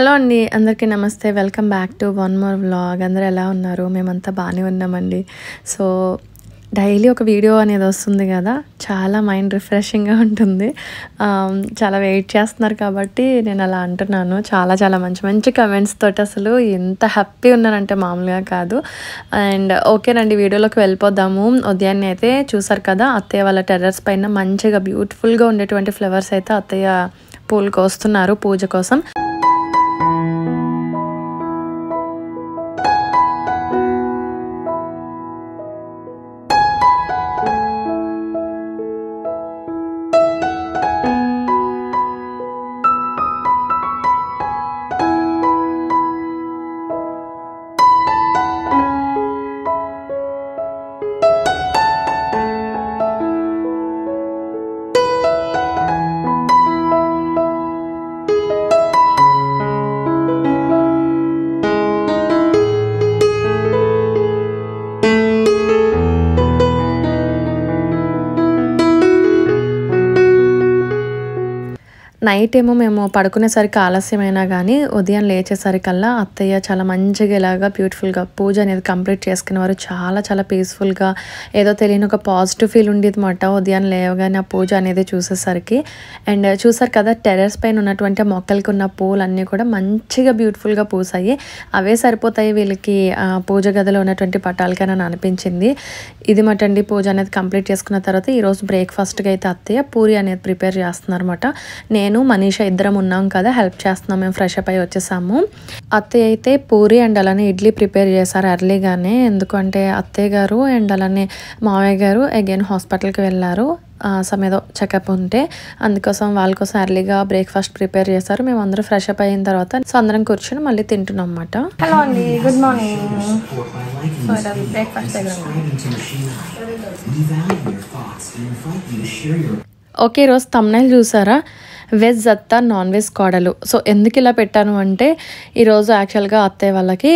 Hello అండి, అందరికీ నమస్తే. Welcome back to one more vlog. అందరూ ఎలా ఉన్నారు? మేమంతా బాగానే ఉన్నామండి. సో డైలీ ఒక వీడియో అనేది వస్తుంది కదా, చాలా మైండ్ రిఫ్రెషింగ్గా ఉంటుంది. చాలా వెయిట్ చేస్తున్నారు కాబట్టి నేను అలా అంటున్నాను. చాలా చాలా మంచి మంచి కమెంట్స్ తోటి అసలు ఎంత హ్యాపీ ఉన్నానంటే మామూలుగా కాదు. అండ్ ఓకేనండి, వీడియోలోకి వెళ్ళిపోదాము. ఉదయాన్నే అయితే చూసారు కదా, అత్తయ్య వాళ్ళ టెర్రస్ పైన మంచిగా బ్యూటిఫుల్గా ఉండేటువంటి ఫ్లవర్స్ అయితే అత్తయ్య పూలు కోస్తున్నారు పూజ కోసం. నైట్ ఏమో మేము పడుకునేసరికి ఆలస్యమైనా కానీ ఉదయం లేచేసరికల్లా అత్తయ్య చాలా మంచిగా ఇలాగా బ్యూటిఫుల్గా పూజ అనేది కంప్లీట్ చేసుకునేవారు. చాలా చాలా పీస్ఫుల్గా, ఏదో తెలియని ఒక పాజిటివ్ ఫీల్ ఉండేది అన్నమాట ఉదయం లేవగానే ఆ పూజ అనేది చూసేసరికి. అండ్ చూసారు కదా, టెర్రస్ పైన ఉన్నటువంటి మొక్కలకి ఉన్న పూలు అన్నీ కూడా మంచిగా బ్యూటిఫుల్గా పూసాయి. అవే సరిపోతాయి వీళ్ళకి పూజ గదిలో ఉన్నటువంటి పటాలకైనా అనిపించింది. ఇది మటండి పూజ అనేది కంప్లీట్ చేసుకున్న తర్వాత ఈరోజు బ్రేక్ఫాస్ట్గా అయితే అత్తయ్య పూరి అనేది ప్రిపేర్ చేస్తున్నారు అనమాట. నేను మనీషా ఇద్దరం ఉన్నాం కదా, హెల్ప్ చేస్తున్నాం. మేము ఫ్రెష్ అప్ అయి వచ్చేసాము. అత్తయ్య అయితే పూరి అండ్ అలానే ఇడ్లీ ప్రిపేర్ చేశారు ఎర్లీగానే. ఎందుకంటే అత్తయ్య గారు అండ్ అలానే మావయ్య గారు అగైన్ హాస్పిటల్కి వెళ్ళారు. ఏదో చెకప్ ఉంటే, అందుకోసం వాళ్ళ కోసం ఎర్లీగా బ్రేక్ఫాస్ట్ ప్రిపేర్ చేశారు. మేము అందరూ ఫ్రెష్ అప్ అయిన తర్వాత సో అందరం కూర్చొని మళ్ళీ తింటున్నాం అన్నమాట. హలో అండి, good morning. So breakfast okay, ఈరోజు థంబ్నెయిల్ చూసారా, వెజ్ అత్త నాన్ వెజ్ కోడలు. సో ఎందుకు ఇలా పెట్టాను అంటే, ఈరోజు యాక్చువల్గా అత్తయ్య వాళ్ళకి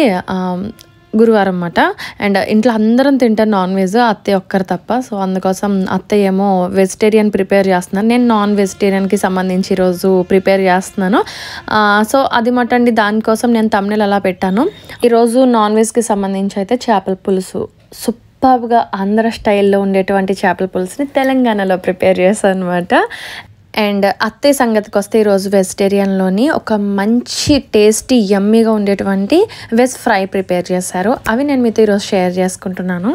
గురువారం అన్నమాట. అండ్ ఇంట్లో అందరం తింటారు నాన్ వెజ్, అత్తయ్య ఒక్కరు తప్ప. సో అందుకోసం అత్తయ్య ఏమో వెజిటేరియన్ ప్రిపేర్ చేస్తున్నాను, నేను నాన్ వెజిటేరియన్కి సంబంధించి ఈరోజు ప్రిపేర్ చేస్తున్నాను. సో అది మటండి, దానికోసం నేను థంబ్నెయిల్ అలా పెట్టాను. ఈరోజు నాన్ వెజ్కి సంబంధించి అయితే చేపల పులుసు సూపర్గా ఆంధ్ర స్టైల్లో ఉండేటువంటి చేపల పులుసుని తెలంగాణలో ప్రిపేర్ చేశాను అనమాట. అండ్ అత్తయ్య సంగతికి వస్తే ఈరోజు వెజిటేరియన్లోని ఒక మంచి టేస్టీ యమ్మీగా ఉండేటువంటి వెజ్ ఫ్రై ప్రిపేర్ చేశారు. అవి నేను మీతో ఈరోజు షేర్ చేసుకుంటున్నాను.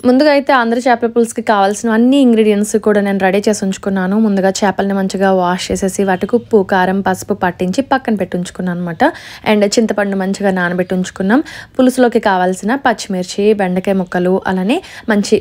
ముందుగా అయితే ఆంధ్ర చేపల పులుసుకి కావాల్సిన అన్ని ఇంగ్రీడియంట్స్ కూడా నేను రెడీ చేసి ఉంచుకున్నాను. ముందుగా చేపల్ని మంచిగా వాష్ చేసేసి వాటికి ఉప్పు, కారం, పసుపు పట్టించి పక్కన పెట్టి ఉంచుకున్నాను అనమాట. అండ్ చింతపండు మంచిగా నానబెట్టి ఉంచుకున్నాం. పులుసులోకి కావాల్సిన పచ్చిమిర్చి, బెండకాయ ముక్కలు, అలానే మంచి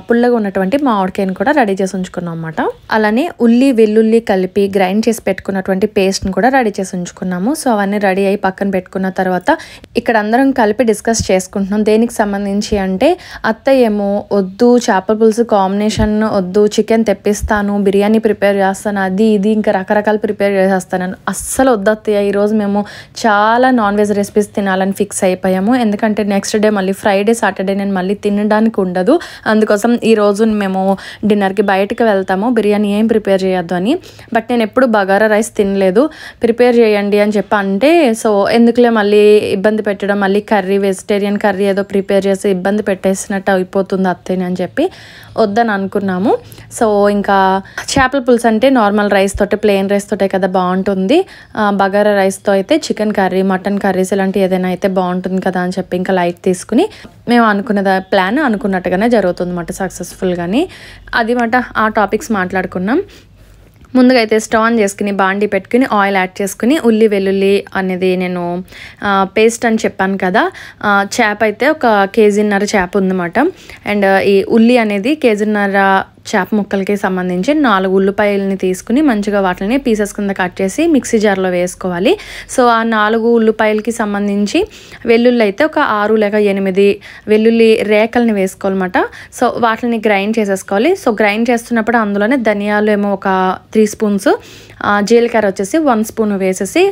పుల్లగా ఉన్నటువంటి మామిడికాయను కూడా రెడీ చేసి ఉంచుకున్నాం అన్నమాట. అలానే ఉల్లి, వెల్లుల్లి కలిపి గ్రైండ్ చేసి పెట్టుకున్నటువంటి పేస్ట్ని కూడా రెడీ చేసి ఉంచుకున్నాము. సో అవన్నీ రెడీ అయ్యి పక్కన పెట్టుకున్న తర్వాత ఇక్కడ అందరం కలిపి డిస్కస్ చేసుకుంటున్నాం. దేనికి సంబంధించి అంటే, అత్తయ్య ఏమో వద్దు చేపల పులుసు కాంబినేషన్ వద్దు, చికెన్ తెప్పిస్తాను, బిర్యానీ ప్రిపేర్ చేస్తాను, అది ఇది ఇంకా రకరకాలు ప్రిపేర్ చేసేస్తాను. అస్సలు వద్దు అత్తయ్య, ఈరోజు మేము చాలా నాన్ వెజ్ రెసిపీస్ తినాలని ఫిక్స్ అయిపోయాము. ఎందుకంటే నెక్స్ట్ డే మళ్ళీ ఫ్రైడే, సాటర్డే నేను మళ్ళీ తినడానికి ఉండదు. అందుకోసం ఈరోజు మేము డిన్నర్కి బయటకు వెళ్తాము, బిర్యానీ ఏం ప్రిపేర్ చేయొద్దు అని. బట్ నేను ఎప్పుడు బగారా రైస్ తినలేదు, ప్రిపేర్ చేయండి అని చెప్పి అంటే, సో ఎందుకులే మళ్ళీ ఇబ్బంది పెట్టడం, మళ్ళీ కర్రీ వెజిటేరియన్ కర్రీ ఏదో ప్రిపేర్ చేసి ఇబ్బంది పెట్టేసినట్టు అయిపోతుంది అత్తయ్యని అని చెప్పి వద్దని అనుకున్నాము. సో ఇంకా చేపల పులుసు అంటే నార్మల్ రైస్ తోటి, ప్లెయిన్ రైస్ తోటే కదా బాగుంటుంది. బగారా రైస్తో అయితే చికెన్ కర్రీ, మటన్ కర్రీస్ ఇలాంటి ఏదైనా అయితే బాగుంటుంది కదా అని చెప్పి ఇంకా లైట్ తీసుకుని మేము అనుకున్న ప్లాన్ అనుకున్నట్టుగానే జరుగుతుంది అన్నమాట, సక్సెస్ఫుల్గాని. అది మాట ఆ టాపిక్స్ మాట్లాడుకున్నాం. ముందుగా అయితే స్టవ్ ఆన్ చేసుకుని బాండీ పెట్టుకుని ఆయిల్ యాడ్ చేసుకుని ఉల్లి, వెల్లుల్లి అనేది నేను పేస్ట్ అని చెప్పాను కదా, చేప అయితే ఒక 1.5 కేజీ చేప ఉందన్నమాట. అండ్ ఈ ఉల్లి అనేది 1.5 కేజీ చేప ముక్కలకి సంబంధించి 4 ఉల్లిపాయలని తీసుకుని మంచిగా వాటిని పీసెస్ కింద కట్ చేసి మిక్సీ జార్లో వేసుకోవాలి. సో ఆ 4 ఉల్లిపాయలకి సంబంధించి వెల్లుల్లి అయితే ఒక 6 లేక 8 వెల్లుల్లి రేకల్ని వేసుకోవాలన్నమాట. సో వాటిని గ్రైండ్ చేసేసుకోవాలి. సో గ్రైండ్ చేస్తున్నప్పుడు అందులోనే ధనియాలు ఏమో ఒక 3 స్పూన్స్, జీలకర్ర వచ్చేసి 1 స్పూన్ వేసేసి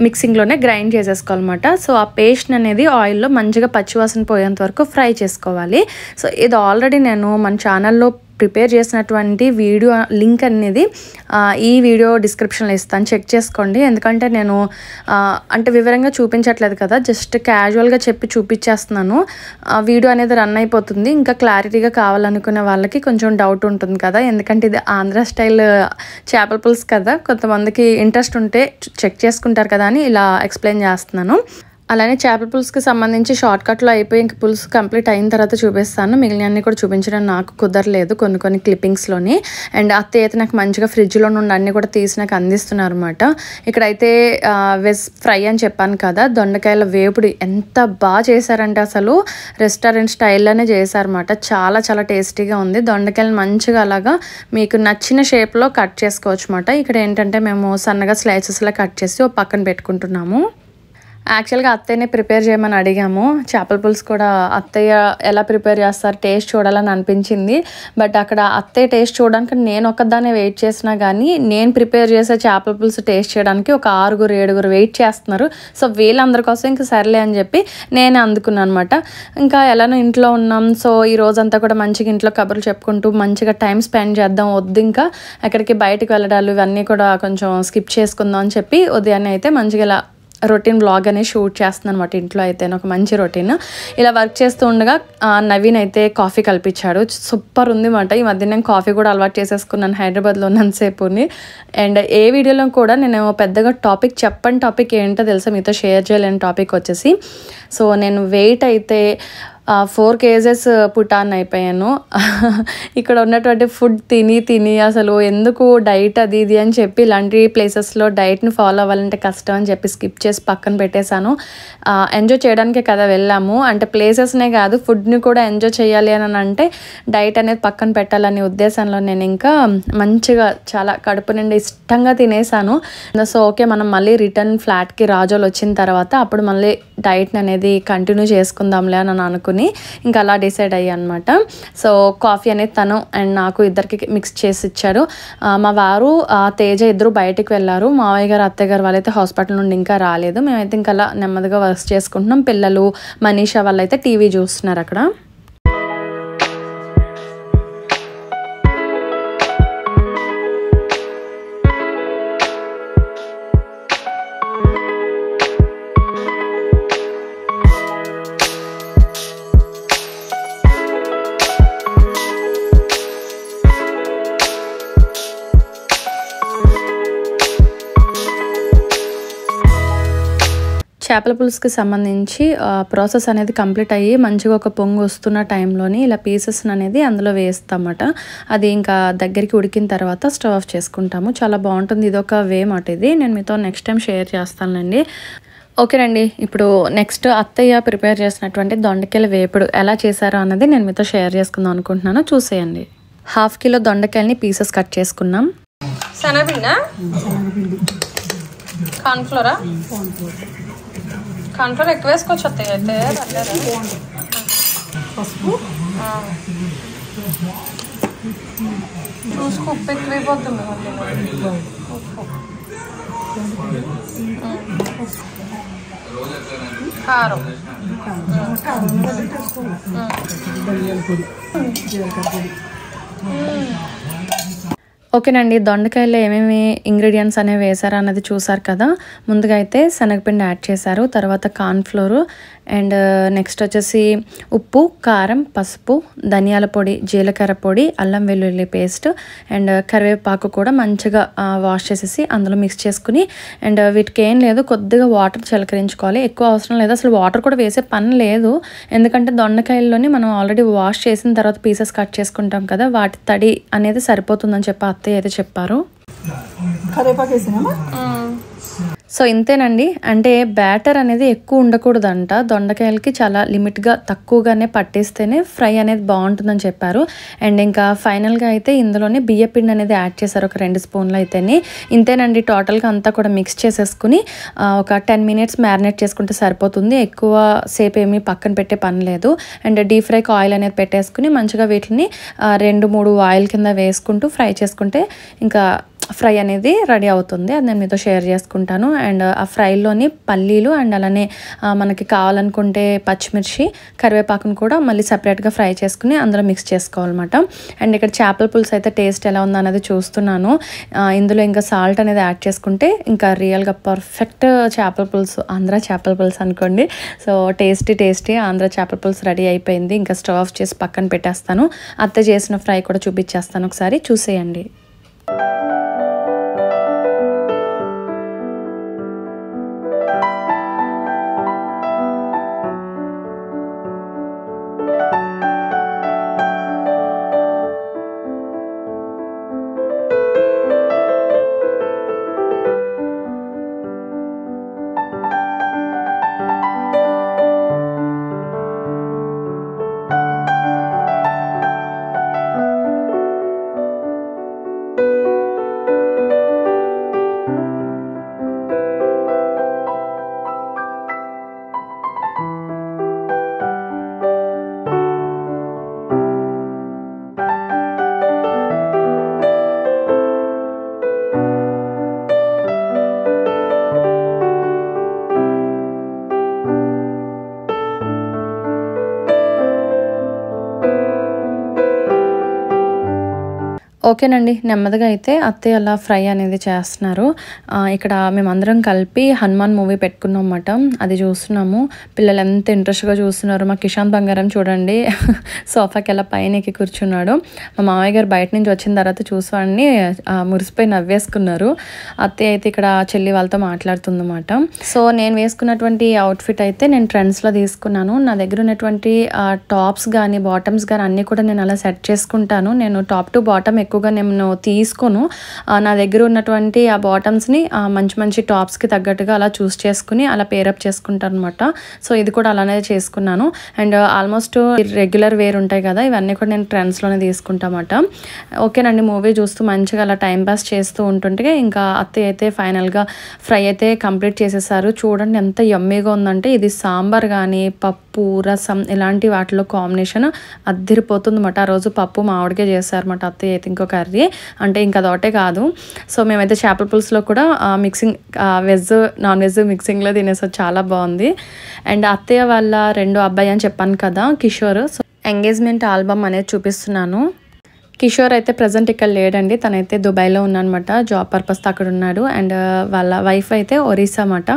మిక్సింగ్లోనే గ్రైండ్ చేసేసుకోవాలన్నమాట. సో ఆ పేస్ట్ అనేది ఆయిల్లో మంచిగా పచ్చివాసన పోయేంత వరకు ఫ్రై చేసుకోవాలి. సో ఇది ఆల్రెడీ నేను మన ఛానల్లో ప్రిపేర్ చేసినటువంటి వీడియో లింక్ అనేది ఈ వీడియో డిస్క్రిప్షన్లో ఇస్తాను, చెక్ చేసుకోండి. ఎందుకంటే నేను అంటే వివరంగా చూపించట్లేదు కదా, జస్ట్ క్యాజువల్గా చెప్పి చూపించేస్తున్నాను. వీడియో అనేది రన్ అయిపోతుంది. ఇంకా క్లారిటీగా కావాలనుకునే వాళ్ళకి కొంచెం డౌట్ ఉంటుంది కదా, ఎందుకంటే ఇది ఆంధ్ర స్టైల్ చేపల పులుసు కదా, కొంతమందికి ఇంట్రెస్ట్ ఉంటే చెక్ చేసుకుంటారు కదా అని ఇలా ఎక్స్ప్లెయిన్ చేస్తున్నాను. అలానే చేపల పులుసుకి సంబంధించి షార్ట్కట్లో అయిపోయి ఇంక పులుసు కంప్లీట్ అయిన తర్వాత చూపిస్తాను. మిగిలినన్నీ కూడా చూపించడం నాకు కుదరలేదు కొన్ని క్లిప్పింగ్స్లోని. అండ్ అత్తయ్య అయితే నాకు మంచిగా ఫ్రిడ్జ్లో నుండి అన్నీ కూడా తీసి నాకు అందిస్తున్నారు అనమాట. ఇక్కడైతే వెజ్ ఫ్రై అని చెప్పాను కదా, దొండకాయల వేపుడు ఎంత బాగా చేశారంటే అసలు రెస్టారెంట్ స్టైల్లోనే చేశారన్నమాట. చాలా చాలా టేస్టీగా ఉంది. దొండకాయలు మంచిగా అలాగా మీకు నచ్చిన షేప్లో కట్ చేసుకోవచ్చు అనమాట. ఇక్కడ ఏంటంటే మేము సన్నగా స్లైసెస్లా కట్ చేసి ఒక పక్కన పెట్టుకుంటున్నాము. యాక్చువల్గా అత్తయ్యనే ప్రిపేర్ చేయమని అడిగాము. చేపల పులుసు కూడా అత్తయ్య ఎలా ప్రిపేర్ చేస్తారు టేస్ట్ చూడాలని అనిపించింది. బట్ అక్కడ అత్తయ్య టేస్ట్ చూడడానికి నేను ఒక్కదాన్నే వెయిట్ చేసినా కానీ నేను ప్రిపేర్ చేసే చేపల పులుసు టేస్ట్ చేయడానికి ఒక 6-7 వెయిట్ చేస్తున్నారు. సో వీళ్ళందరి కోసం ఇంకా సర్లే అని చెప్పి నేనే అందుకున్నాను అనమాట. ఇంకా ఎలానో ఇంట్లో ఉన్నాం, సో ఈ రోజంతా కూడా మంచిగా ఇంట్లో కబుర్లు చెప్పుకుంటూ మంచిగా టైం స్పెండ్ చేద్దాం, వద్దు ఇంకా ఎక్కడికి బయటకు వెళ్ళడాలు ఇవన్నీ కూడా కొంచెం స్కిప్ చేసుకుందాం అని చెప్పి ఉదయాన్నే అయితే మంచిగా ఇలా రొటీన్ వ్లాగ్ అనేది షూట్ చేస్తున్నాను అనమాట. ఇంట్లో అయితే ఒక మంచి రొటీన్. ఇలా వర్క్ చేస్తూ ఉండగా నవీన్ అయితే కాఫీ కల్పించాడు. సూపర్ ఉంది అన్నమాట. ఈ మధ్య నేను కాఫీ కూడా అలవాటు చేసేసుకున్నాను హైదరాబాద్లో ఉన్నంతసేపుని. అండ్ ఏ వీడియోలో కూడా నేను పెద్దగా టాపిక్ ఏంటో తెలుసా మీతో షేర్ చేయలేని టాపిక్ వచ్చేసి, సో నేను వెయిట్ అయితే 4 kgs పుటాన్ అయిపోయాను. ఇక్కడ ఉన్నటువంటి ఫుడ్ తిని అసలు ఎందుకు డైట్ అది ఇది అని చెప్పి ఇలాంటి ప్లేసెస్లో డైట్ని ఫాలో అవ్వాలంటే కష్టం అని చెప్పి స్కిప్ చేసి పక్కన పెట్టేశాను. ఎంజాయ్ చేయడానికే కదా వెళ్ళాము, అంటే ప్లేసెస్నే కాదు ఫుడ్ని కూడా ఎంజాయ్ చేయాలి అని అంటే డైట్ అనేది పక్కన పెట్టాలనే ఉద్దేశంలో నేను ఇంకా మంచిగా చాలా కడుపు నిండా ఇష్టంగా తినేసాను. సో ఓకే, మనం మళ్ళీ రిటర్న్ ఫ్లాట్కి రాజోలు వచ్చిన తర్వాత అప్పుడు మళ్ళీ డైట్ని అనేది కంటిన్యూ చేసుకుందాంలే అని అనుకుని ఇంకా అలా డిసైడ్ అయ్యా అనమాట. సో కాఫీ అనేది తను అండ్ నాకు ఇద్దరికి మిక్స్ చేసి ఇచ్చాడు. మా వారు తేజ ఇద్దరు బయటికి వెళ్ళారు. మావయ్య గారు అత్తయ్య గారు వాళ్ళైతే హాస్పిటల్ నుండి ఇంకా రాలేదు. మేమైతే ఇంకా అలా నెమ్మదిగా వర్క్ చేసుకుంటున్నాం. పిల్లలు మనీషా వాళ్ళైతే టీవీ చూస్తున్నారు అక్కడ. చేపల పులుసుకి సంబంధించి ప్రాసెస్ అనేది కంప్లీట్ అయ్యి మంచిగా ఒక పొంగు వస్తున్న టైంలోని ఇలా పీసెస్ అనేది అందులో వేస్తామట. అది ఇంకా దగ్గరికి ఉడికిన తర్వాత స్టవ్ ఆఫ్ చేసుకుంటాము. చాలా బాగుంటుంది. ఇది ఒక వే మాట. ఇది నేను మీతో నెక్స్ట్ టైం షేర్ చేస్తానండి. ఓకేనండి, ఇప్పుడు నెక్స్ట్ అత్తయ్య ప్రిపేర్ చేసినటువంటి దొండకాయల వేపుడు ఎలా చేశారో అన్నది నేను మీతో షేర్ చేసుకుందాం అనుకుంటున్నాను. చూసేయండి. 1/2 కిలో దొండకాయలని పీసెస్ కట్ చేసుకున్నాం. శనగపిండి, కార్న్ఫ్లోరా, కార్న్ఫ్లోర్ ఎక్కువ వేసుకోవచ్చు అత్తయ్య అయితే. చూసుకు ఉప్పు ఎక్కువైపోతుంది. కారం, ఓకేనండి. దొండకాయలో ఏమేమి ఇంగ్రీడియంట్స్ అనేవి వేసారు అన్నది చూసారు కదా. ముందుగా అయితే శనగపిండి యాడ్ చేశారు, తర్వాత కార్న్ఫ్లోరు అండ్ నెక్స్ట్ వచ్చేసి ఉప్పు, కారం, పసుపు, ధనియాల పొడి, జీలకర్ర పొడి, అల్లం వెల్లుల్లి పేస్ట్ అండ్ కరివేపాకు కూడా మంచిగా వాష్ చేసేసి అందులో మిక్స్ చేసుకుని అండ్ వీటికి ఏం లేదు, కొద్దిగా వాటర్ చిలకరించుకోవాలి. ఎక్కువ అవసరం లేదు, అసలు వాటర్ కూడా వేసే పని లేదు. ఎందుకంటే దొండకాయల్లోని మనం ఆల్రెడీ వాష్ చేసిన తర్వాత పీసెస్ కట్ చేసుకుంటాం కదా, వాటి తడి అనేది సరిపోతుందని చెప్పి అత్తయ్య అయితే చెప్పారు. సో ఇంతేనండి. అంటే బ్యాటర్ అనేది ఎక్కువ ఉండకూడదంట, దొండకాయలకి చాలా లిమిట్గా తక్కువగానే పట్టేస్తేనే ఫ్రై అనేది బాగుంటుందని చెప్పారు. అండ్ ఇంకా ఫైనల్గా అయితే ఇందులోనే బియ్యపిండి అనేది యాడ్ చేశారు, ఒక 2 స్పూన్లు అయితేనే. ఇంతేనండి, టోటల్గా అంతా కూడా మిక్స్ చేసేసుకుని ఒక 10 minutes మ్యారినేట్ చేసుకుంటే సరిపోతుంది. ఎక్కువ సేపు ఏమీ పక్కన పెట్టే పని లేదు. అండ్ డీప్ ఫ్రైకి ఆయిల్ అనేది పెట్టేసుకుని మంచిగా వీటిని 2-3 ఆయిల్ కింద వేసుకుంటూ ఫ్రై చేసుకుంటే ఇంకా ఫ్రై అనేది రెడీ అవుతుంది. అది నేను మీతో షేర్ చేసుకుంటాను. అండ్ ఆ ఫ్రైలోని పల్లీలు అండ్ అలానే మనకి కావాలనుకుంటే పచ్చిమిర్చి, కరివేపాకును కూడా మళ్ళీ సపరేట్గా ఫ్రై చేసుకుని అందులో మిక్స్ చేసుకోవాలన్నమాట. అండ్ ఇక్కడ చేపల పులుసు అయితే టేస్ట్ ఎలా ఉందో అనేది చూస్తున్నాను. ఇందులో ఇంకా సాల్ట్ అనేది యాడ్ చేసుకుంటే ఇంకా రియల్గా పర్ఫెక్ట్ చేపల పులుసు, ఆంధ్ర చేపల పులుసు అనుకోండి. సో టేస్టీ ఆంధ్ర చేపల పులుసు రెడీ అయిపోయింది. ఇంకా స్టవ్ ఆఫ్ చేసి పక్కన పెట్టేస్తాను. అత్త చేసిన ఫ్రై కూడా చూపించేస్తాను, ఒకసారి చూసేయండి. ఓకేనండి, నెమ్మదిగా అయితే అత్తయ్య అలా ఫ్రై అనేది చేస్తున్నారు. ఇక్కడ మేమందరం కలిపి హనుమాన్ మూవీ పెట్టుకున్నాం అన్నమాట. అది చూస్తున్నాము. పిల్లలు ఎంత ఇంట్రెస్ట్గా చూస్తున్నారు. మా కిషాన్ బంగారం చూడండి సోఫాకి ఎలా పైన ఎక్కి కూర్చున్నాడు. మా మామయ్య గారు బయట నుంచి వచ్చిన తర్వాత చూసాన్ని మురిసిపోయి నవ్వేసుకున్నారు. అత్తయ్య అయితే ఇక్కడ చెల్లి వాళ్ళతో మాట్లాడుతుందన్నమాట. సో నేను వేసుకున్నటువంటి అవుట్ఫిట్ అయితే నేను ట్రెండ్స్లో తీసుకున్నాను. నా దగ్గర ఉన్నటువంటి టాప్స్ కానీ బాటమ్స్ కానీ అన్నీ కూడా నేను అలా సెట్ చేసుకుంటాను. నేను టాప్ టు బాటమ్ ఎక్కువగా నేను తీసుకోను. నా దగ్గర ఉన్నటువంటి ఆ బాటమ్స్ని మంచి మంచి టాప్స్కి తగ్గట్టుగా అలా చూస్ చేసుకుని అలా పేరప్ చేసుకుంటాను అనమాట. సో ఇది కూడా అలానే చేసుకున్నాను. అండ్ ఆల్మోస్ట్ రెగ్యులర్ వేర్ ఉంటాయి కదా, ఇవన్నీ కూడా నేను ట్రెండ్స్లోనే తీసుకుంటామట. ఓకేనండి, మూవీ చూస్తూ మంచిగా అలా టైం పాస్ చేస్తూ ఉంటుంటే ఇంకా అత్తయ్య అయితే ఫైనల్గా ఫ్రై అయితే కంప్లీట్ చేసేసారు. చూడండి ఎంత యమ్మీగా ఉందంటే, ఇది సాంబార్ కానీ పప్పు, రసం ఇలాంటి వాటిలో కాంబినేషన్ అద్దిరిపోతుంది అన్నమాట. ఆ రోజు పప్పు మామిడికే చేశారన్నమాట అత్తయ్య అయితే, ఇంకో కర్రీ అంటే ఇంకా అదొకటే కాదు. సో మేమైతే చేపల పులుసులో కూడా మిక్సింగ్ వెజ్ నాన్ వెజ్ మిక్సింగ్లో తినేసాం, చాలా బాగుంది. అండ్ అత్తయ్య వాళ్ళ రెండో అబ్బాయి అని చెప్పాను కదా, కిషోర్. సో ఎంగేజ్మెంట్ ఆల్బమ్ అనేది చూపిస్తున్నాను. కిషోర్ అయితే ప్రజెంట్ ఇక్కడ లేడండి, తనైతే దుబాయ్లో ఉన్నానమాట, జాబ్ పర్పస్తో అక్కడ ఉన్నాడు. అండ్ వాళ్ళ వైఫ్ అయితే ఒరిస్సా అన్నమాట.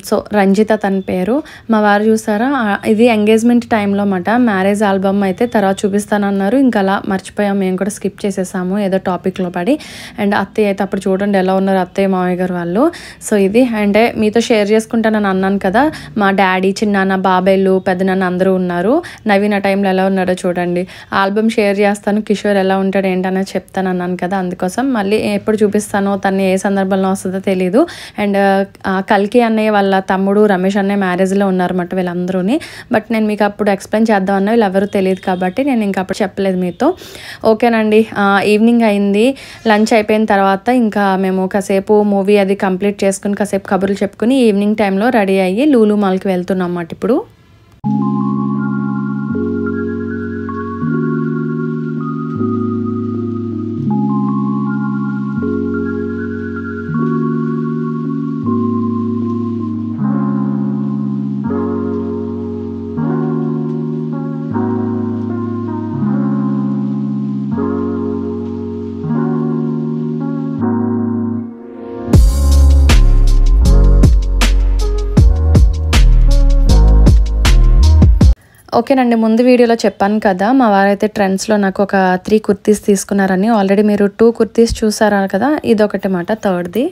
సో రంజిత తన పేరు. మా వారు చూసారా, ఇది ఎంగేజ్మెంట్ టైంలో అన్నమాట. మ్యారేజ్ ఆల్బమ్ అయితే తర్వాత చూపిస్తానన్నారు, ఇంకా అలా మర్చిపోయాం, మేము కూడా స్కిప్ చేసేసాము ఏదో టాపిక్లో పడి. అండ్ అత్తయ్య అయితే అప్పుడు చూడండి ఎలా ఉన్నారు అత్తయ్య మామయ్య గారు వాళ్ళు. సో ఇది అంటే మీతో షేర్ చేసుకుంటానని అన్నాను కదా, మా డాడీ, చిన్నాన్న, బాబాయ్లు, పెద్దనాన్న అందరూ ఉన్నారు. నవీన టైంలో ఎలా ఉన్నారో చూడండి. ఆల్బమ్ షేర్ చేస్తాను, కిషోర్ ఎలా ఉంటాడు ఏంటనేది చెప్తాను అన్నాను కదా, అందుకోసం మళ్ళీ ఎప్పుడు చూపిస్తానో, తను ఏ సందర్భంలో వస్తుందో తెలీదు. అండ్ కల్కి అన్నయ్య వాళ్ళ తమ్ముడు రమేష్ అన్నయ్య మ్యారేజ్లో ఉన్నారన్నమాట వీళ్ళందరూని. బట్ నేను మీకు అప్పుడు ఎక్స్ప్లెయిన్ చేద్దామన్నా వీళ్ళు ఎవరు తెలియదు కాబట్టి నేను ఇంకా అప్పుడు చెప్పలేదు మీతో. ఓకేనండి, ఈవినింగ్ అయింది. లంచ్ అయిపోయిన తర్వాత ఇంకా మేము కాసేపు మూవీ అది కంప్లీట్ చేసుకుని కాసేపు కబుర్లు చెప్పుకుని ఈవినింగ్ టైంలో రెడీ అయ్యి లూలు మాల్కి వెళ్తున్నాం అన్నమాట ఇప్పుడు. ఓకేనండి, ముందు వీడియోలో చెప్పాను కదా, మా వారైతే ట్రెండ్స్లో నాకు ఒక 3 కుర్తీస్ తీసుకున్నారని. ఆల్రెడీ మీరు 2 కుర్తీస్ చూసారా కదా, ఇదొకటి మాట, థర్డ్ది.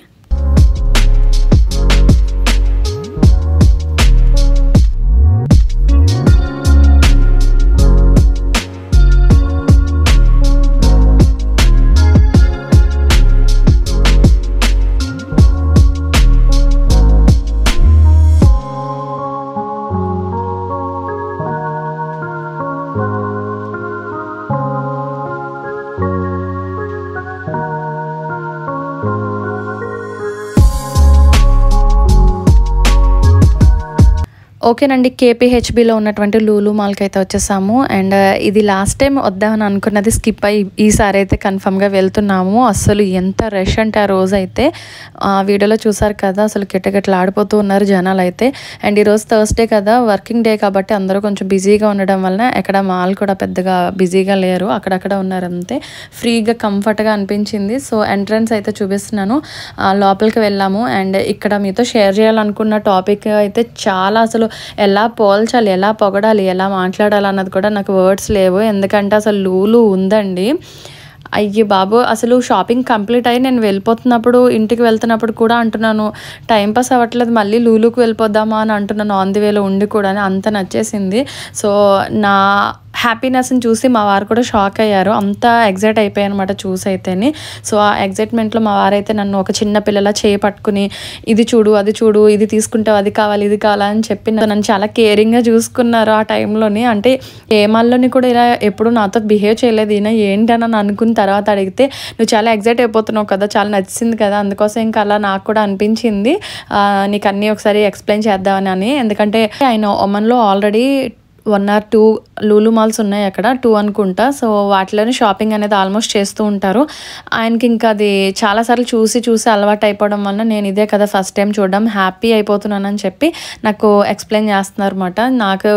ఓకేనండి. కేపీహెచ్బిలో ఉన్నటువంటి లూలు మాల్కి అయితే వచ్చేసాము. అండ్ ఇది లాస్ట్ టైం వద్దామని అనుకున్నది స్కిప్ అయ్యి ఈసారి అయితే కన్ఫర్మ్గా వెళ్తున్నాము. అసలు ఎంత రష్ అంటే ఆ రోజు అయితే వీడియోలో చూసారు కదా, అసలు కిటకిటలు ఆడిపోతూ ఉన్నారు జనాలు అయితే. అండ్ ఈరోజు థర్స్డే కదా, వర్కింగ్ డే కాబట్టి అందరూ కొంచెం బిజీగా ఉండడం వలన ఎక్కడ మాల్ కూడా పెద్దగా బిజీగా లేరు, అక్కడక్కడ ఉన్నారు అంతే. ఫ్రీగా కంఫర్ట్గా అనిపించింది. సో ఎంట్రన్స్ అయితే చూపిస్తున్నాను, లోపలికి వెళ్ళాము. అండ్ ఇక్కడ మీతో షేర్ చేయాలనుకున్న టాపిక్ అయితే చాలా, అసలు ఎలా పోల్చాలి, ఎలా పొగడాలి, ఎలా మాట్లాడాలి అన్నది కూడా నాకు వర్డ్స్ లేవు. ఎందుకంటే అసలు లూలు ఉందండి. అయ్యి బాబు, అసలు షాపింగ్ కంప్లీట్ అయ్యి నేను వెళ్ళిపోతున్నప్పుడు, ఇంటికి వెళ్తున్నప్పుడు కూడా అంటున్నాను, టైంపాస్ అవ్వట్లేదు, మళ్ళీ లూలుకి వెళ్ళిపోద్దామా అని అంటున్నాను ఆన్ ది వేలో ఉండి కూడా. అంత నచ్చేసింది. సో నా హ్యాపీనెస్ని చూసి మా వారు కూడా షాక్ అయ్యారు. అంతా ఎగ్జైట్ అయిపోయాయి అనమాట చూసి అయితేని. సో ఆ ఎగ్జైట్మెంట్లో మా వారైతే నన్ను ఒక చిన్న పిల్లలా చేయి పట్టుకుని, ఇది చూడు, అది చూడు, ఇది తీసుకుంటావు, అది కావాలి, ఇది కావాలా అని చెప్పి నన్ను చాలా కేరింగ్గా చూసుకున్నారు ఆ టైంలోని. అంటే ఏ మాల్లోని కూడా ఇలా ఎప్పుడు నాతో బిహేవ్ చేయలేదు ఈయన. ఏంటని అనుకున్న తర్వాత అడిగితే, నువ్వు చాలా ఎగ్జైట్ అయిపోతున్నావు కదా, చాలా నచ్చింది కదా, అందుకోసం ఇంకా అలా నాకు కూడా అనిపించింది నీకు అన్నీ ఒకసారి ఎక్స్ప్లెయిన్ చేద్దామని. ఎందుకంటే ఆయన ఒమన్లో ఆల్రెడీ 1 or 2 లూలు మాల్స్ ఉన్నాయి, అక్కడ 2 అనుకుంటా. సో వాటిలోనే షాపింగ్ అనేది ఆల్మోస్ట్ చేస్తూ ఉంటారు. ఆయనకి ఇంకా అది చాలాసార్లు చూసి అలవాటు అయిపోవడం వల్ల, నేను ఇదే కదా ఫస్ట్ టైం చూడడం, హ్యాపీ అయిపోతున్నానని చెప్పి నాకు ఎక్స్ప్లెయిన్ చేస్తున్నారు అనమాట. నాకు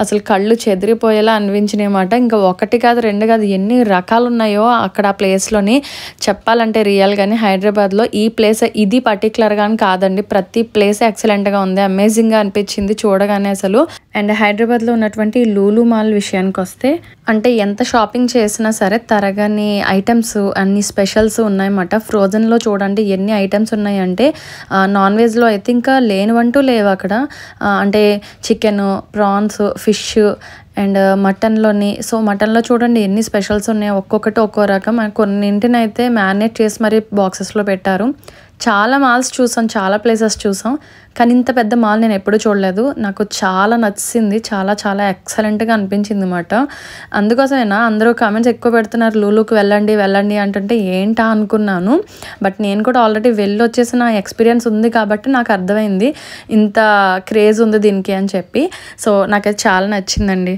అసలు కళ్ళు చెదిరిపోయేలా అనిపించినాయి అన్నమాట. ఇంకా 1 కాదు 2 కాదు, ఎన్ని రకాలు ఉన్నాయో అక్కడ ఆ ప్లేస్లోని. చెప్పాలంటే రియల్గానే హైదరాబాద్లో ఈ ప్లేస్ ఇది పర్టికులర్గా అని కాదండి, ప్రతి ప్లేస్ ఎక్సలెంట్గా ఉంది, అమేజింగ్గా అనిపించింది చూడగానే అసలు. అండ్ హైదరాబాద్లో ఉన్నటువంటి లూలు మాల్ విషయానికి వస్తే, అంటే ఎంత షాపింగ్ చేసినా సరే తరగని ఐటమ్స్, అన్ని స్పెషల్స్ ఉన్నాయన్నమాట. ఫ్రోజన్లో చూడండి ఎన్ని ఐటమ్స్ ఉన్నాయంటే, నాన్ వెజ్లో అయితే ఇంకా లేనివంటూ లేవు అక్కడ. అంటే చికెన్, ప్రాన్స్, ఫిష్ అండ్ మటన్లోని. సో మటన్లో చూడండి ఎన్ని స్పెషల్స్ ఉన్నాయో, ఒక్కొక్కటి ఒక్కో రకం. కొన్నింటిని అయితే మ్యారినేట్ చేసి మరీ బాక్సెస్లో పెట్టారు. చాలా మాల్స్ చూసాం, చాలా ప్లేసెస్ చూసాం, కానీ ఇంత పెద్ద మాల్ నేను ఎప్పుడూ చూడలేదు. నాకు చాలా నచ్చింది, చాలా చాలా ఎక్సలెంట్గా అనిపించింది అన్నమాట. అందుకోసమేనా అందరూ కామెంట్స్ ఎక్కువ పెడుతున్నారు, లూలుకి వెళ్ళండి వెళ్ళండి అంటుంటే ఏంటా అనుకున్నాను. బట్ నేను కూడా ఆల్రెడీ వెళ్ళి వచ్చేసిన ఎక్స్పీరియన్స్ ఉంది కాబట్టి నాకు అర్థమైంది ఇంత క్రేజ్ ఉంది దీనికి అని చెప్పి. సో నాకైతే చాలా నచ్చిందండి.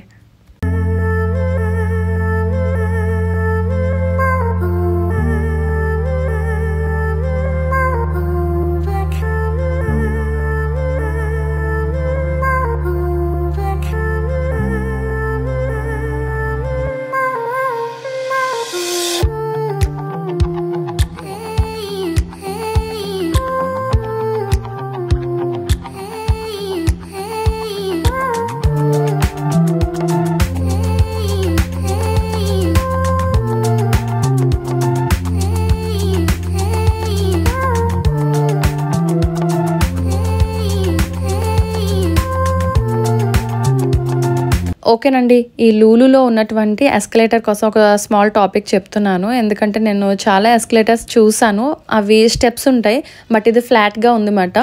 ఓకేనండి, ఈ లూలులో ఉన్నటువంటి ఎస్కలేటర్ కోసం ఒక స్మాల్ టాపిక్ చెప్తున్నాను. ఎందుకంటే నేను చాలా ఎస్కలేటర్స్ చూసాను, అవి స్టెప్స్ ఉంటాయి, బట్ ఇది ఫ్లాట్గా ఉందన్నమాట.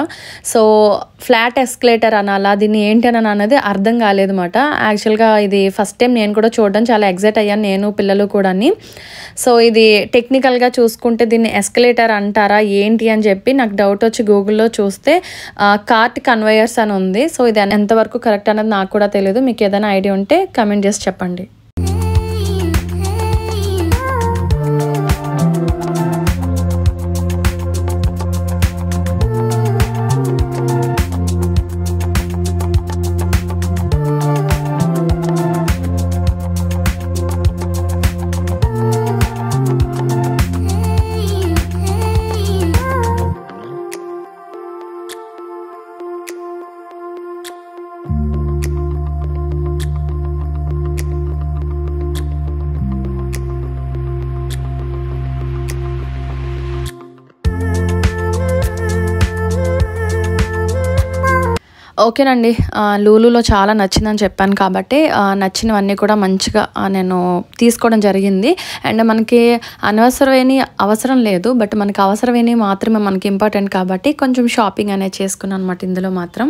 సో ఫ్లాట్ ఎస్కలేటర్ అనాలా, దీన్ని ఏంటి అని అన్నది అర్థం కాలేదన్నమాట. యాక్చువల్గా ఇది ఫస్ట్ టైం నేను కూడా చూడడం చాలా ఎగ్జైట్ అయ్యాను, నేను పిల్లలు కూడా. సో ఇది టెక్నికల్గా చూసుకుంటే దీన్ని ఎస్కలేటర్ అంటారా ఏంటి అని చెప్పి నాకు డౌట్ వచ్చి గూగుల్లో చూస్తే కార్ట్ కన్వేయర్స్ అని ఉంది. సో ఇది ఎంతవరకు కరెక్ట్ అన్నది నాకు కూడా తెలియదు. మీకు ఏదైనా ఐడియా ఉంటే కమెంట్ చేసి చెప్పండి. ఓకేనండి, లూలులో చాలా నచ్చిందని చెప్పాను కాబట్టి నచ్చినవన్నీ కూడా మంచిగా నేను తీసుకోవడం జరిగింది. అండ్ మనకి అనవసరమైన అవసరం లేదు, బట్ మనకి అవసరమైన మాత్రమే మనకి ఇంపార్టెంట్ కాబట్టి కొంచెం షాపింగ్ అనేది చేసుకున్నాను అనమాట ఇందులో మాత్రం.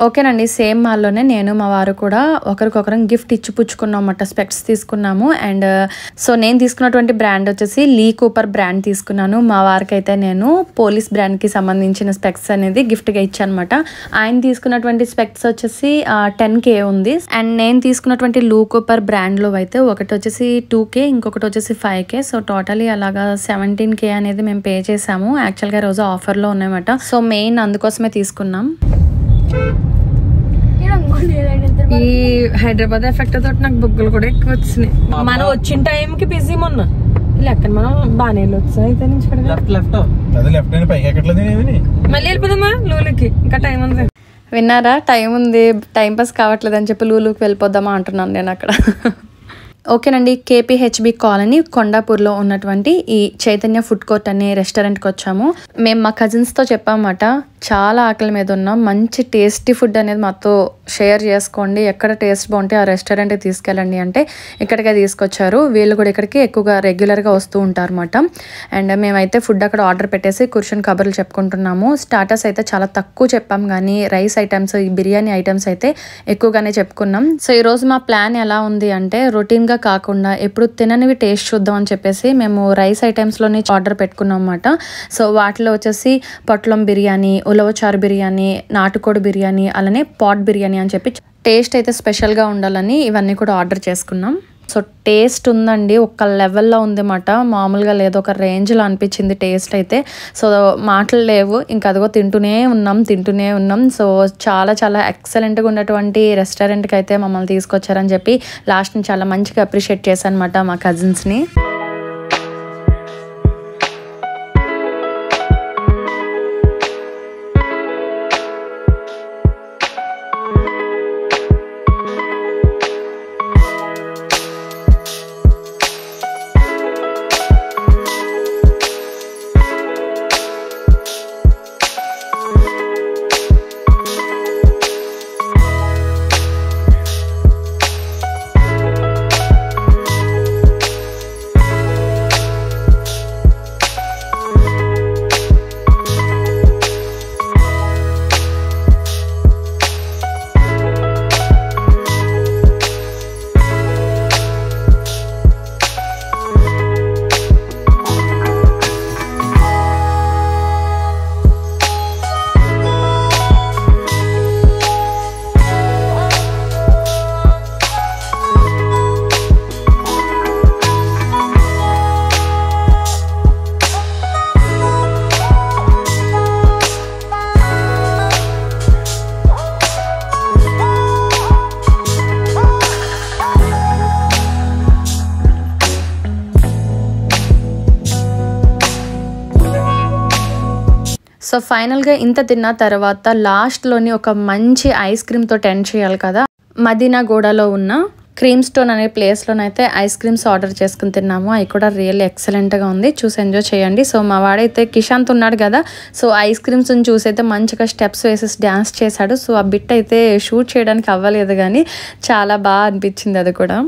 ఓకేనండి, సేమ్ మాల్లోనే నేను మా వారు కూడా ఒకరికొకరం గిఫ్ట్ ఇచ్చి పుచ్చుకున్నాం అన్నమాట. స్పెక్ట్స్ తీసుకున్నాము. అండ్ సో నేను తీసుకున్నటువంటి బ్రాండ్ వచ్చేసి లీ కూపర్ బ్రాండ్ తీసుకున్నాను. మా వారికి అయితే నేను పోలీస్ బ్రాండ్కి సంబంధించిన స్పెక్ట్స్ అనేది గిఫ్ట్గా ఇచ్చాను అనమాట. ఆయన తీసుకున్నటువంటి స్పెక్ట్స్ వచ్చేసి 10K ఉంది. అండ్ నేను తీసుకున్నటువంటి లూ కూపర్ బ్రాండ్లో అయితే ఒకటి వచ్చేసి 2K, ఇంకొకటి వచ్చేసి 5K. సో టోటలీ అలాగా 17K అనేది మేము పే చేసాము. యాక్చువల్గా రోజు ఆఫర్లో ఉన్నాయన్నమాట. సో మెయిన్ అందుకోసమే తీసుకున్నాం. ఈ హైదరాబాద్ ఎఫెక్ట్ తోటి నాకు బుగ్గలు కూడా ఎక్కువ వచ్చినాయి. మనం వచ్చిన టైంకి బిజీ మొన్న లెక్క మనం బాగానే వచ్చాయి. మళ్ళీ వెళ్ళిపోదామా లూలుకి, ఇంకా టైం ఉంది. విన్నారా, టైం ఉంది, టైం పాస్ కావట్లేదు అని చెప్పి లూలుకి వెళ్ళిపోదామా అంటున్నాను నేను అక్కడ. ఓకేనండి, KPHB కాలనీ కొండాపూర్లో ఉన్నటువంటి ఈ చైతన్య ఫుడ్ కోర్ట్ అనే రెస్టారెంట్కి వచ్చాము. మేము మా కజిన్స్తో చెప్పామన్నమాట, చాలా ఆకలి మీద ఉన్నాం, మంచి టేస్టీ ఫుడ్ అనేది మాతో షేర్ చేసుకోండి, ఎక్కడ టేస్ట్ బాగుంటే ఆ రెస్టారెంట్కి తీసుకెళ్ళండి అంటే ఇక్కడికే తీసుకొచ్చారు. వీళ్ళు కూడా ఇక్కడికి ఎక్కువగా రెగ్యులర్గా వస్తూ ఉంటారు అన్నమాట. అండ్ మేమైతే ఫుడ్ అక్కడ ఆర్డర్ పెట్టేసి కూర్చొని కబుర్లు చెప్పుకుంటున్నాము. స్టార్టర్స్ అయితే చాలా తక్కువ చెప్పాం, కానీ రైస్ ఐటమ్స్, ఈ బిర్యానీ ఐటమ్స్ అయితే ఎక్కువగానే చెప్పుకున్నాం. సో ఈరోజు మా ప్లాన్ ఎలా ఉంది అంటే, రొటీన్గా కాకుండా ఎప్పుడు తిననివి టేస్ట్ చూద్దాం అని చెప్పేసి మేము రైస్ ఐటమ్స్లోనే ఆర్డర్ పెట్టుకున్నాం అన్నమాట. సో వాటిలో వచ్చేసి పొట్లం బిర్యానీ, ఉలవచారు బిర్యానీ, నాటుకోడి బిర్యానీ, అలానే పాట్ బిర్యానీ అని చెప్పి టేస్ట్ అయితే స్పెషల్గా ఉండాలని ఇవన్నీ కూడా ఆర్డర్ చేసుకున్నాం. సో టేస్ట్ ఉందండి, ఒక లెవెల్లో ఉందన్నమాట, మామూలుగా లేదు, ఒక రేంజ్లో అనిపించింది టేస్ట్ అయితే. సో మాటలు లేవు, ఇంకా అదిగో తింటూనే ఉన్నాం. సో చాలా చాలా ఎక్సలెంట్గా ఉన్నటువంటి రెస్టారెంట్కి అయితే మమ్మల్ని తీసుకొచ్చారని చెప్పి లాస్ట్ని చాలా మంచిగా అప్రిషియేట్ చేశాను అనమాట మా కజిన్స్ని. సో ఫైనల్గా ఇంత తిన్న తర్వాత లాస్ట్లోని ఒక మంచి ఐస్ క్రీమ్తో ఎండ్ చేయాలి కదా. మదీనాగూడలో ఉన్న క్రీమ్ స్టోన్ అనే ప్లేస్లోనైతే ఐస్ క్రీమ్స్ ఆర్డర్ చేసుకుని తిన్నాము. అవి కూడా రియల్లీ ఎక్సలెంట్గా ఉంది, చూసి ఎంజాయ్ చేయండి. సో మా వాడైతే కిషాంత్ ఉన్నాడు కదా, సో ఐస్ క్రీమ్స్ని చూసి అయితే మంచిగా స్టెప్స్ వేసేసి డ్యాన్స్ చేశాడు. సో ఆ బిట్ అయితే షూట్ చేయడానికి అవ్వలేదు, కానీ చాలా బాగా అనిపించింది అది కూడా.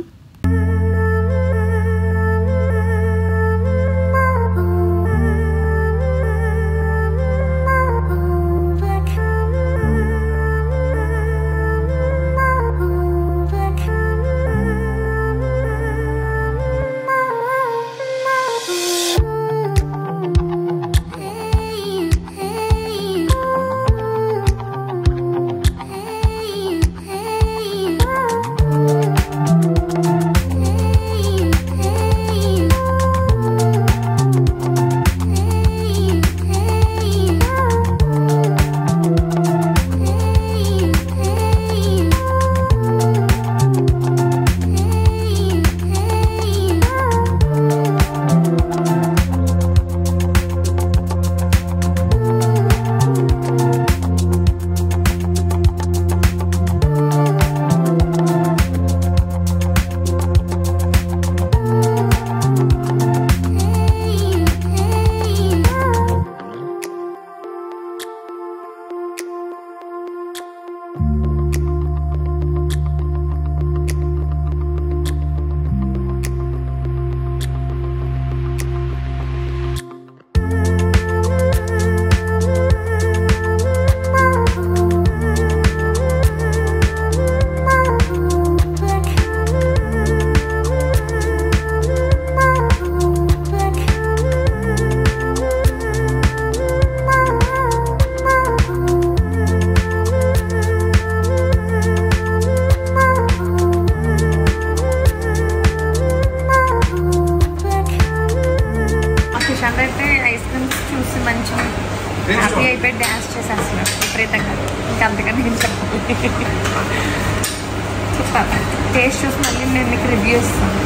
టేస్ట్ చూసి మళ్ళీ నేను మీకు రివ్యూ ఇస్తాను.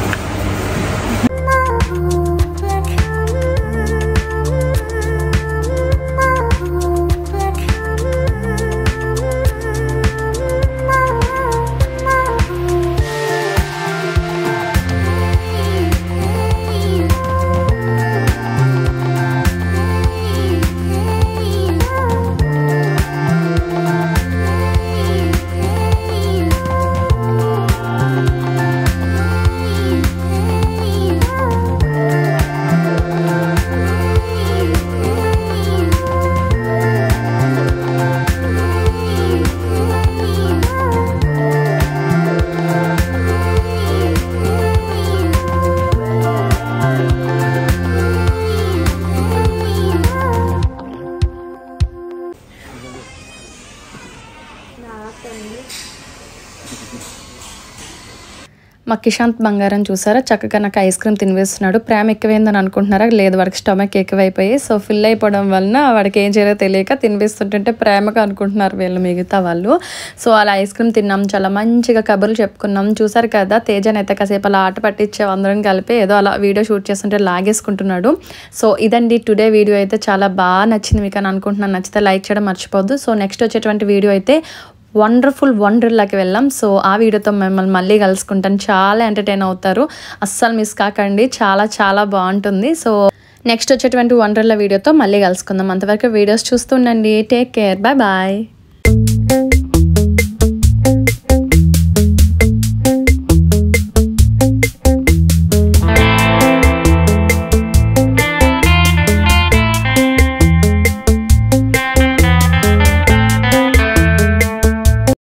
మా కిషాంత్ బంగారం చూసారా, చక్కగా నాకు ఐస్ క్రీమ్ తినివేస్తున్నాడు. ప్రేమ ఎక్కువైందని అనుకుంటున్నారా? లేదు, వాడికి స్టమక్ ఎక్కువైపోయి సో ఫిల్ అయిపోవడం వలన వాడికి ఏం చేయాలో తెలియక తినిపిస్తుంటే ప్రేమగా అనుకుంటున్నారు వీళ్ళు మిగతా వాళ్ళు. సో అలా ఐస్ క్రీమ్ తిన్నాం, చాలా మంచిగా కబుర్లు చెప్పుకున్నాం. చూసారు కదా, తేజన్ అయితే కాసేపు అలా ఆట పట్టించే అందరం కలిపి ఏదో అలా వీడియో షూట్ చేస్తుంటే లాగేసుకుంటున్నాడు. సో ఇదండి టుడే వీడియో అయితే చాలా బాగా నచ్చింది మీకు అని అనుకుంటున్నాను. నచ్చితే లైక్ చేయడం మర్చిపోద్దు. సో నెక్స్ట్ వచ్చేటువంటి వీడియో అయితే వండర్ఫుల్ వండర్లాకి వెళ్ళాం. సో ఆ వీడియోతో మిమ్మల్ని మళ్ళీ కలుసుకుంటాను. చాలా ఎంటర్టైన్ అవుతారు, అస్సలు మిస్ కాకండి. చాలా చాలా బాగుంటుంది. సో నెక్స్ట్ వచ్చేటువంటి వండర్లా వీడియోతో మళ్ళీ కలుసుకుందాం. అంతవరకు వీడియోస్ చూస్తుండండి. Take care, bye bye.